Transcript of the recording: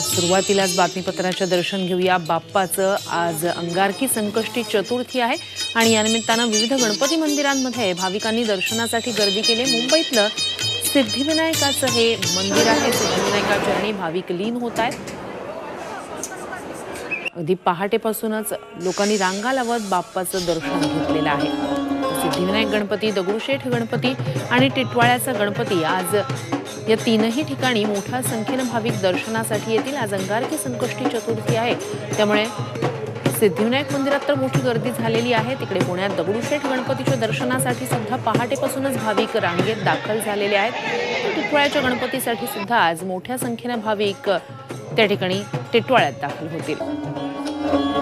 सुरुवातीलाच बातमीपत्राचं दर्शन घेऊया। बाप्पाचं आज अंगारकी संकष्टी चतुर्थी आहे आणि या निमित्तानं विविध गणपती मंदिरांमध्ये भाविकांनी दर्शनासाठी गर्दी केली। मुंबईतलं सिद्धिविनायकाचं हे मंदिर आहे। सिद्धिविनायकाच्या चरणी भाविक लीन होत आहेत। अगदी पहाटेपासूनच लोकांनी रांगा लावत बाप्पाचं दर्शन घेतलेलं आहे। सिद्धिविनायक गणपती, दगडूशेठ गणपती आणि टिटवाळ्याचा गणपती आज या तीनही ठिकाणी मोठ्या संख्येने भाविक दर्शनासाठी येतील। आज अंगारकी संकष्टी चतुर्थी आहे, त्यामुळे सिद्धिविनायक मंदिरात तर मोठी गर्दी झालेली आहे। तिकडे पुण्यात दगडूशेठ गणपतीच्या दर्शनासाठी सुद्धा पहाटेपासूनच भाविक रांगेत दाखल झालेले आहेत। टिटवाळ्याच्या गणपतीसाठी सुद्धा आज मोठ्या संख्येने भाविक त्या ठिकाणी टिटवाळ्यात दाखल होतील।